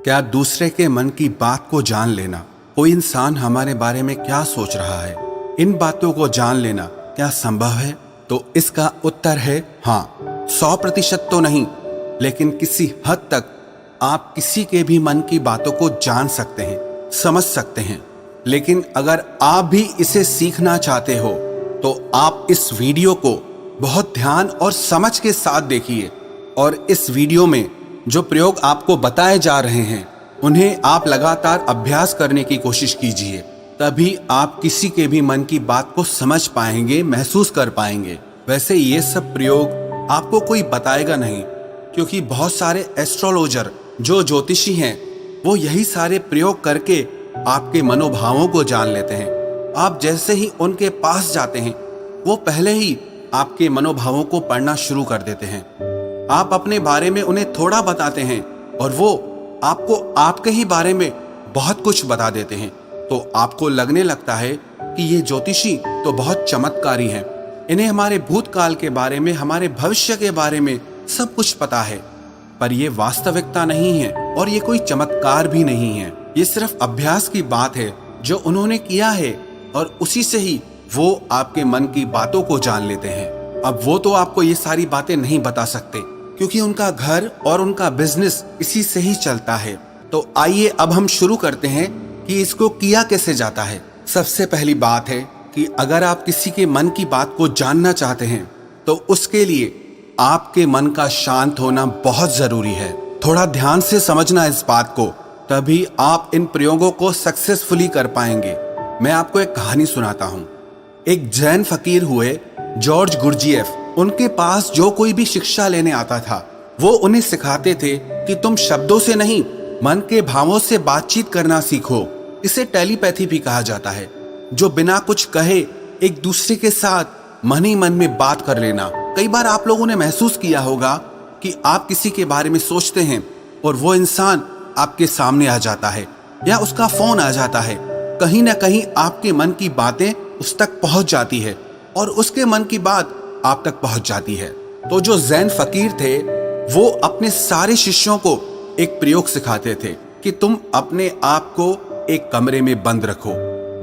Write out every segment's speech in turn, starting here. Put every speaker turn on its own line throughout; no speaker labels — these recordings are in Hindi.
क्या दूसरे के मन की बात को जान लेना, कोई इंसान हमारे बारे में क्या सोच रहा है, इन बातों को जान लेना क्या संभव है? तो इसका उत्तर है हाँ। 100% तो नहीं, लेकिन किसी हद तक आप किसी के भी मन की बातों को जान सकते हैं, समझ सकते हैं। लेकिन अगर आप भी इसे सीखना चाहते हो तो आप इस वीडियो को बहुत ध्यान और समझ के साथ देखिए, और इस वीडियो में जो प्रयोग आपको बताए जा रहे हैं उन्हें आप लगातार अभ्यास करने की कोशिश कीजिए। तभी आप किसी के भी मन की बात को समझ पाएंगे, महसूस कर पाएंगे। वैसे ये सब प्रयोग आपको कोई बताएगा नहीं, क्योंकि बहुत सारे एस्ट्रोलॉजर जो ज्योतिषी हैं वो यही सारे प्रयोग करके आपके मनोभावों को जान लेते हैं। आप जैसे ही उनके पास जाते हैं वो पहले ही आपके मनोभावों को पढ़ना शुरू कर देते हैं। आप अपने बारे में उन्हें थोड़ा बताते हैं और वो आपको आपके ही बारे में बहुत कुछ बता देते हैं। तो आपको लगने लगता है कि ये ज्योतिषी तो बहुत चमत्कारी हैं, इन्हें हमारे भूतकाल के बारे में, हमारे भविष्य के बारे में सब कुछ पता है। पर ये वास्तविकता नहीं है और ये कोई चमत्कार भी नहीं है। ये सिर्फ अभ्यास की बात है जो उन्होंने किया है, और उसी से ही वो आपके मन की बातों को जान लेते हैं। अब वो तो आपको ये सारी बातें नहीं बता सकते, क्योंकि उनका घर और उनका बिजनेस इसी से ही चलता है। तो आइए अब हम शुरू करते हैं कि इसको किया कैसे जाता है। सबसे पहली बात है कि अगर आप किसी के मन की बात को जानना चाहते हैं तो उसके लिए आपके मन का शांत होना बहुत जरूरी है। थोड़ा ध्यान से समझना इस बात को, तभी आप इन प्रयोगों को सक्सेसफुली कर पाएंगे। मैं आपको एक कहानी सुनाता हूँ। एक जैन फकीर हुए जॉर्ज गुरजिएफ, उनके पास जो कोई भी शिक्षा लेने आता था वो उन्हें सिखाते थे कि तुम शब्दों से नहीं, मन के भावों से बातचीत करना सीखो। इसे टेलीपैथी भी कहा जाता है, जो बिना कुछ कहे एक दूसरे के साथ मन ही मन में बात कर लेना। कई बार आप लोगों ने महसूस किया होगा कि आप किसी के बारे में सोचते हैं और वो इंसान आपके सामने आ जाता है या उसका फोन आ जाता है। कहीं ना कहीं आपके मन की बातें उस तक पहुंच जाती है और उसके मन की बात आप तक पहुंच जाती है। तो जो जैन फकीर थे वो अपने सारे शिष्यों को एक प्रयोग सिखाते थे कि तुम अपने आप को एक कमरे में बंद रखो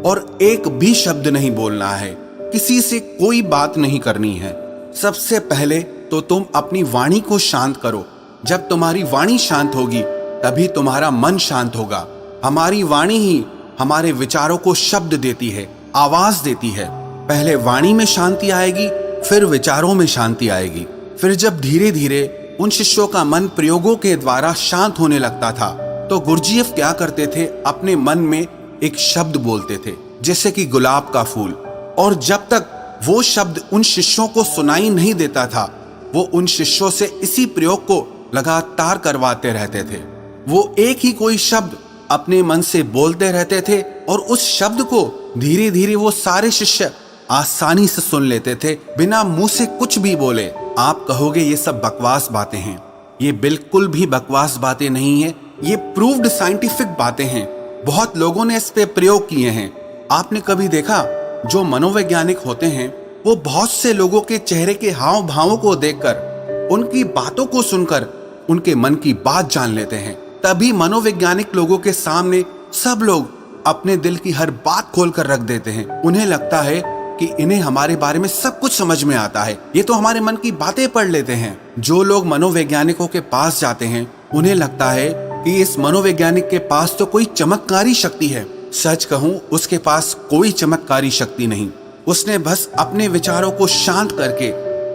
और एक भी शब्द नहीं बोलना है, किसी से कोई बात नहीं करनी है। सबसे पहले तो तुम अपनी वाणी को शांत करो। जब तुम्हारी वाणी शांत होगी तभी तुम्हारा मन शांत होगा। हमारी वाणी ही हमारे विचारों को शब्द देती है, आवाज देती है। पहले वाणी में शांति आएगी, फिर विचारों में शांति आएगी। फिर जब धीरे धीरे उन शिष्यों का मन प्रयोगों के द्वारा शांत होने लगता था तो गुरजिएफ क्या करते थे, अपने मन में एक शब्द बोलते थे, जैसे कि गुलाब का फूल। और जब तक वो शब्द उन शिष्यों को सुनाई नहीं देता था वो उन शिष्यों से इसी प्रयोग को लगातार करवाते रहते थे। वो एक ही कोई शब्द अपने मन से बोलते रहते थे और उस शब्द को धीरे धीरे वो सारे शिष्य आसानी से सुन लेते थे, बिना मुंह से कुछ भी बोले। आप कहोगे ये सब बकवास बातें हैं। ये बिल्कुल भी बकवास बातें नहीं है, ये प्रूव्ड साइंटिफिक बातें हैं। बहुत लोगों ने इस पे प्रयोग किए हैं। आपने कभी देखा, जो मनोवैज्ञानिक होते हैं वो बहुत से लोगों के चेहरे के हाव भावों को देखकर, उनकी बातों को सुनकर उनके मन की बात जान लेते हैं। तभी मनोवैज्ञानिक लोगों के सामने सब लोग अपने दिल की हर बात खोल कर रख देते हैं। उन्हें लगता है कि इन्हें हमारे बारे में सब कुछ समझ में आता है, ये तो हमारे मन की बातें पढ़ लेते हैं। जो लोग मनोवैज्ञानिकों के पास जाते हैं उन्हें लगता है कि इस मनोवैज्ञानिक के पास तो कोई चमत्कारी शक्ति है। सच कहूं, उसके पास कोई चमत्कारी शक्ति नहीं। उसने बस अपने विचारों को शांत करके,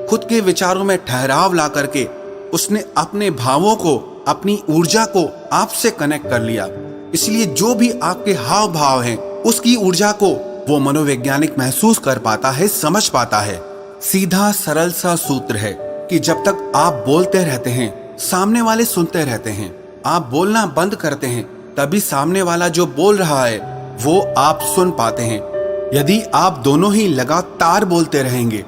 खुद के विचारों में ठहराव ला करके, उसने अपने भावों को, अपनी ऊर्जा को आपसे कनेक्ट कर लिया। इसलिए जो भी आपके हाव भाव हैं उसकी ऊर्जा को वो मनोवैज्ञानिक महसूस कर पाता है, समझ पाता है। सीधा सरल सा सूत्र है कि जब तक आप बोलते रहते हैं सामने वाले सुनते रहते हैं। आप बोलना बंद करते हैं तभी सामने वाला जो बोल रहा है वो आप सुन पाते हैं। यदि आप दोनों ही लगातार बोलते रहेंगे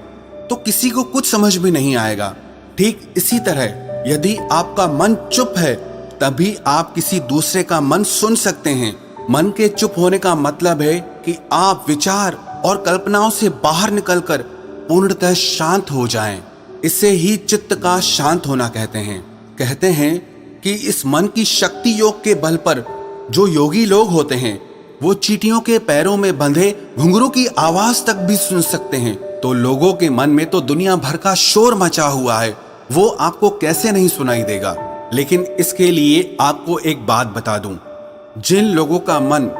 तो किसी को कुछ समझ में नहीं आएगा। ठीक इसी तरह यदि आपका मन चुप है तभी आप किसी दूसरे का मन सुन सकते हैं। मन के चुप होने का मतलब है कि आप विचार और कल्पनाओं से बाहर निकलकर पूर्णतः शांत हो जाएं। इसे ही चित्त का शांत होना कहते हैं। कहते हैं कि इस मन की शक्ति योग के बल पर जो योगी लोग होते हैं वो चींटियों के पैरों में बंधे घुंघरू की आवाज तक भी सुन सकते हैं। तो लोगों के मन में तो दुनिया भर का शोर मचा हुआ है, वो आपको कैसे नहीं सुनाई देगा। लेकिन इसके लिए आपको एक बात बता दूं, जिन लोगों का मन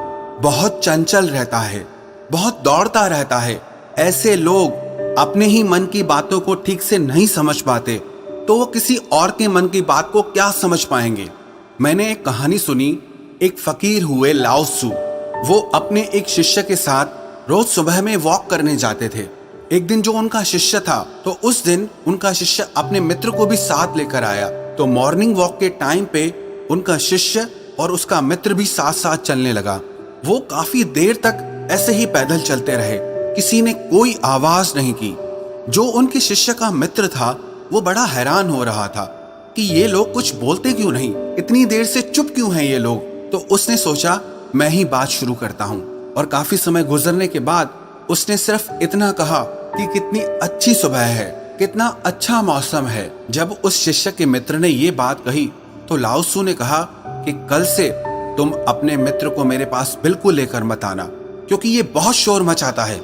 बहुत चंचल रहता है, बहुत दौड़ता रहता है, ऐसे लोग अपने ही मन की बातों को ठीक से नहीं समझ पाते, तो वो किसी और के मन की बात को क्या समझ पाएंगे। मैंने एक कहानी सुनी, एक फकीर हुए लाओ त्सु। वो अपने एक शिष्य के साथ रोज सुबह में वॉक करने जाते थे। एक दिन जो उनका शिष्य था, तो उस दिन उनका शिष्य अपने मित्र को भी साथ लेकर आया। तो मॉर्निंग वॉक के टाइम पे उनका शिष्य और उसका मित्र भी साथ साथ चलने लगा। वो काफी देर तक ऐसे ही पैदल चलते रहे, किसी ने कोई आवाज नहीं की। जो उनके शिष्य का मित्र था वो बड़ा हैरान हो रहा था कि ये लोग कुछ बोलते क्यों नहीं, इतनी देर से चुप क्यों हैं ये लोग। तो उसने सोचा मैं ही बात शुरू करता हूँ, और काफी समय गुजरने के बाद उसने सिर्फ इतना कहा कि कितनी अच्छी सुबह है, कितना अच्छा मौसम है। जब उस शिष्य के मित्र ने ये बात कही तो लाओ त्सु ने कहा कि कल से तुम अपने मित्र को मेरे पास बिल्कुल लेकर मत आना, क्योंकि ये बहुत शोर मचाता है।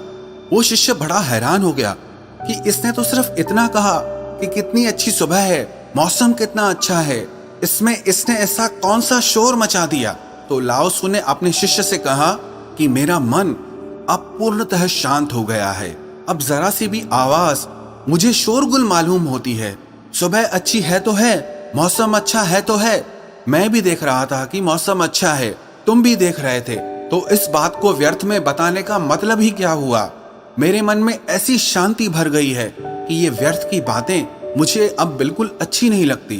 वो शिष्य बड़ा हैरान हो गया कि इसने तो सिर्फ इतना कहा कि कितनी अच्छी सुबह है, मौसम कितना अच्छा है, इसमें इसने ऐसा कौन सा शोर मचा दिया। तो लाओ त्सु ने अपने शिष्य से कहा कि मेरा मन अब पूर्णतः शांत हो गया है, अब जरा सी भी आवाज मुझे शोरगुल मालूम होती है। सुबह अच्छी है तो है, मौसम अच्छा है तो है, मैं भी देख रहा था कि मौसम अच्छा है, तुम भी देख रहे थे, तो इस बात को व्यर्थ में बताने का मतलब ही क्या हुआ। मेरे मन में ऐसी शांति भर गई है कि ये व्यर्थ की बातें मुझे अब बिल्कुल अच्छी नहीं लगती,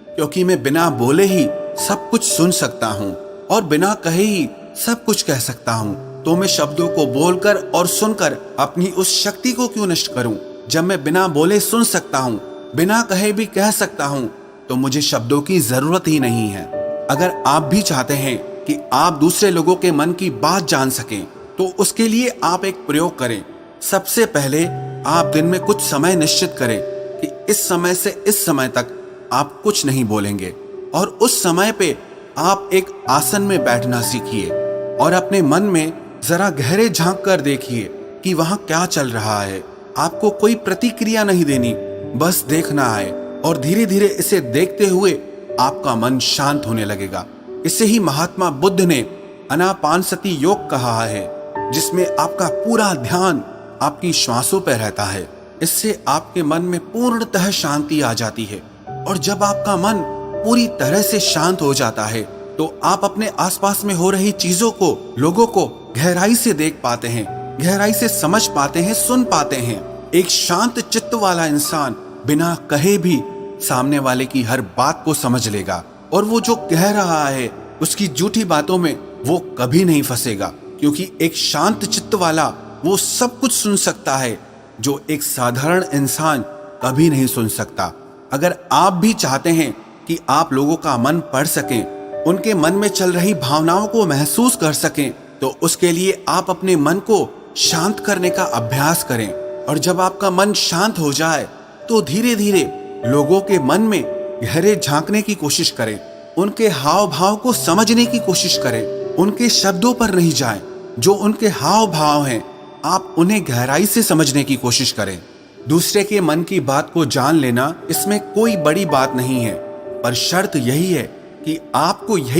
क्योंकि मैं बिना बोले ही सब कुछ सुन सकता हूँ और बिना कहे ही सब कुछ कह सकता हूँ। तो मैं शब्दों को बोलकर और सुनकर अपनी उस शक्ति को क्यों नष्ट करूं। जब मैं बिना बोले सुन सकता हूँ, बिना कहे भी कह सकता हूँ, तो मुझे शब्दों की जरूरत ही नहीं है। अगर आप भी चाहते हैं कि आप दूसरे लोगों के मन की बात जान सकें, तो उसके लिए आप एक प्रयोग करें। सबसे पहले आप दिन में कुछ समय निश्चित करें कि इस समय से इस समय तक आप कुछ नहीं बोलेंगे, और उस समय पे आप एक आसन में बैठना सीखिए और अपने मन में जरा गहरे झांक कर देखिए कि वहां क्या चल रहा है। आपको कोई प्रतिक्रिया नहीं देनी, बस देखना है, और धीरे धीरे इसे देखते हुए आपका मन शांत होने लगेगा। इसे ही महात्मा बुद्ध ने आनापानसति योग कहा है, जिसमें आपका पूरा ध्यान आपकी श्वासों पर रहता है। इससे आपके मन में पूर्णतः शांति आ जाती है, और जब आपका मन पूरी तरह से शांत हो जाता है तो आप अपने आसपास में हो रही चीजों को, लोगों को गहराई से देख पाते हैं, गहराई से समझ पाते हैं, सुन पाते हैं। एक शांत चित्त वाला इंसान बिना कहे भी सामने वाले की हर बात को समझ लेगा, और वो जो कह रहा है उसकी झूठी बातों में वो कभी नहीं फंसेगा, क्योंकि एक शांत चित्त वाला वो सब कुछ सुन सकता है जो एक साधारण इंसान कभी नहीं सुन सकता। अगर आप भी चाहते हैं कि आप लोगों का मन पढ़ सकें, उनके मन में चल रही भावनाओं को महसूस कर सकें, तो उसके लिए आप अपने मन को शांत करने का अभ्यास करें। और जब आपका मन शांत हो जाए तो धीरे धीरे लोगों के मन में गहरे झांकने की कोशिश करें, उनके हाव भाव को समझने की कोशिश करें, उनके शब्दों पर नहीं जाएं, जो उनके हाव भाव हैं आप उन्हें गहराई से समझने की कोशिश करें। दूसरे के मन की बात को जान लेना, इसमें कोई बड़ी बात नहीं है, पर शर्त यही है कि आपको यही